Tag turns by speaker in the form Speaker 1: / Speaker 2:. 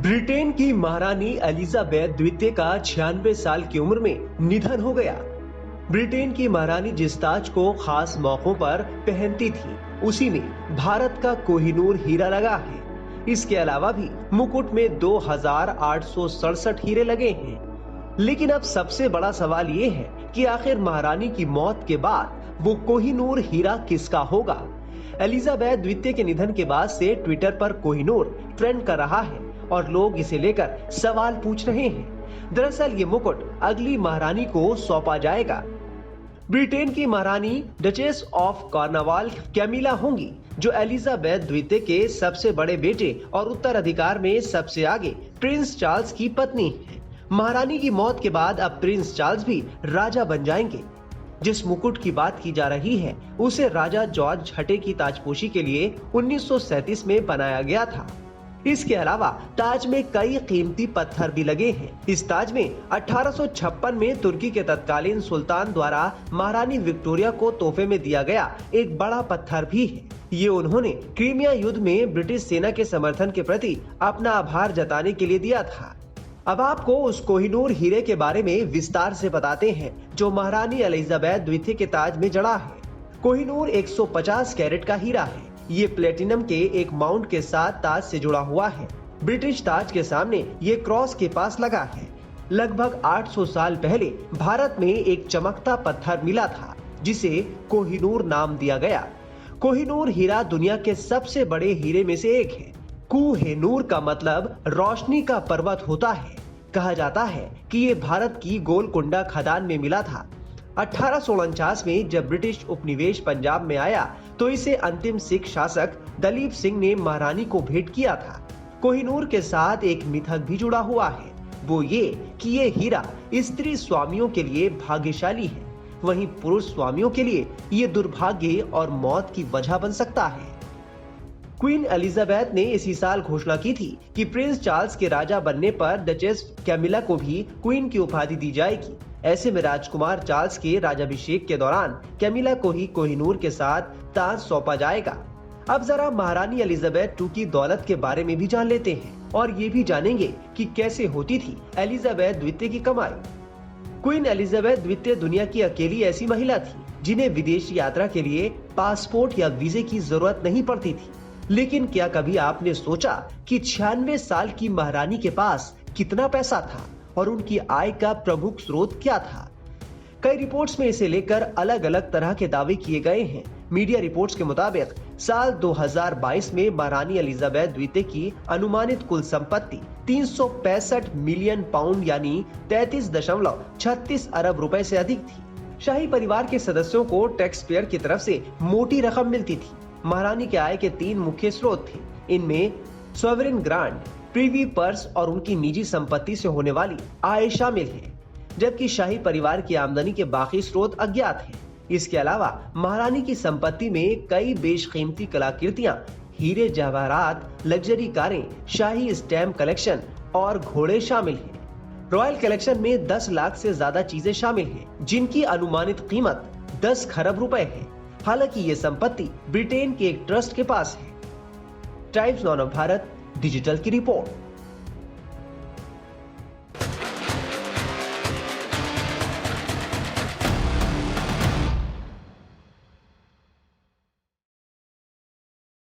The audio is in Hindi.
Speaker 1: ब्रिटेन की महारानी एलिजाबेथ द्वितीय का 96 साल की उम्र में निधन हो गया। ब्रिटेन की महारानी जिस ताज को खास मौकों पर पहनती थी, उसी में भारत का कोहिनूर हीरा लगा है। इसके अलावा भी मुकुट में 2867 हीरे लगे हैं। लेकिन अब सबसे बड़ा सवाल ये है कि आखिर महारानी की मौत के बाद वो कोहिनूर हीरा किसका होगा। एलिजाबेथ द्वितीय के निधन के बाद से ट्विटर पर कोहिनूर ट्रेंड कर रहा है और लोग इसे लेकर सवाल पूछ रहे हैं। दरअसल ये मुकुट अगली महारानी को सौंपा जाएगा। ब्रिटेन की महारानी डचेस ऑफ कॉर्नवाल कैमिला होंगी, जो एलिजाबेथ द्वितीय के सबसे बड़े बेटे और उत्तराधिकार में सबसे आगे प्रिंस चार्ल्स की पत्नी है। महारानी की मौत के बाद अब प्रिंस चार्ल्स भी राजा बन जाएंगे। जिस मुकुट की बात की जा रही है, उसे राजा जॉर्ज छठे की ताजपोशी के लिए 1937 में बनाया गया था। इसके अलावा ताज में कई कीमती पत्थर भी लगे हैं। इस ताज में 1856 में तुर्की के तत्कालीन सुल्तान द्वारा महारानी विक्टोरिया को तोहफे में दिया गया एक बड़ा पत्थर भी है। ये उन्होंने क्रीमिया युद्ध में ब्रिटिश सेना के समर्थन के प्रति अपना आभार जताने के लिए दिया था। अब आपको उस कोहिनूर हीरे के बारे में विस्तार से बताते हैं जो महारानी एलिजाबेथ द्वितीय के ताज में जड़ा है। कोहिनूर 150 कैरेट का हीरा है। ये प्लेटिनम के एक माउंट के साथ ताज से जुड़ा हुआ है। ब्रिटिश ताज के सामने ये क्रॉस के पास लगा है। लगभग 800 साल पहले भारत में एक चमकता पत्थर मिला था, जिसे कोहिनूर नाम दिया गया। कोहिनूर हीरा दुनिया के सबसे बड़े हीरे में से एक है। कोह-ए-नूर का मतलब रोशनी का पर्वत होता है। कहा जाता है कि ये भारत की गोलकुंडा खदान में मिला था। 1849 में जब ब्रिटिश उपनिवेश पंजाब में आया तो इसे अंतिम सिख शासक दलीप सिंह ने महारानी को भेंट किया था। कोहिनूर के साथ एक मिथक भी जुड़ा हुआ है, वो ये कि ये हीरा स्त्री स्वामियों के लिए भाग्यशाली है, वहीं पुरुष स्वामियों के लिए ये दुर्भाग्य और मौत की वजह बन सकता है। क्वीन एलिजाबेथ ने इसी साल घोषणा की थी कि प्रिंस चार्ल्स के राजा बनने पर डचेस कैमिला को भी क्वीन की उपाधि दी जाएगी। ऐसे में राजकुमार चार्ल्स के राजाभिषेक के दौरान कैमिला को ही कोहिनूर के साथ ताज सौंपा जाएगा। अब जरा महारानी एलिजाबेथ II की दौलत के बारे में भी जान लेते हैं और ये भी जानेंगे कि कैसे होती थी एलिजाबेथ द्वितीय की कमाई। क्वीन एलिजाबेथ द्वितीय दुनिया की अकेली ऐसी महिला थी जिन्हें विदेश यात्रा के लिए पासपोर्ट या वीजे की जरूरत नहीं पड़ती थी। लेकिन क्या कभी आपने सोचा कि 96 साल की महारानी के पास कितना पैसा था और उनकी आय का प्रमुख स्रोत क्या था? कई रिपोर्ट्स में इसे लेकर अलग अलग तरह के दावे किए गए हैं। मीडिया रिपोर्ट्स के मुताबिक साल 2022 में महारानी एलिजाबेथ द्वितीय की अनुमानित कुल संपत्ति 365 मिलियन पाउंड यानी 33.36 अरब रुपए से अधिक थी। शाही परिवार के सदस्यों को टैक्स पेयर की तरफ से मोटी रकम मिलती थी। महारानी के आय के 3 मुख्य स्रोत थे। इनमें सॉवरेन ग्रांट, प्रीवी पर्स और उनकी निजी संपत्ति से होने वाली आय शामिल है, जबकि शाही परिवार की आमदनी के बाकी स्रोत अज्ञात हैं। इसके अलावा महारानी की संपत्ति में कई बेशकीमती कलाकृतियां, हीरे जवाहरात, लग्जरी कारें, शाही स्टैम्प कलेक्शन और घोड़े शामिल हैं। रॉयल कलेक्शन में 10 लाख से ज्यादा चीजें शामिल हैं, जिनकी अनुमानित कीमत 10 खरब रुपए है। हालांकि ये संपत्ति ब्रिटेन के एक ट्रस्ट के पास है। Times now of Bharat digital की रिपोर्ट।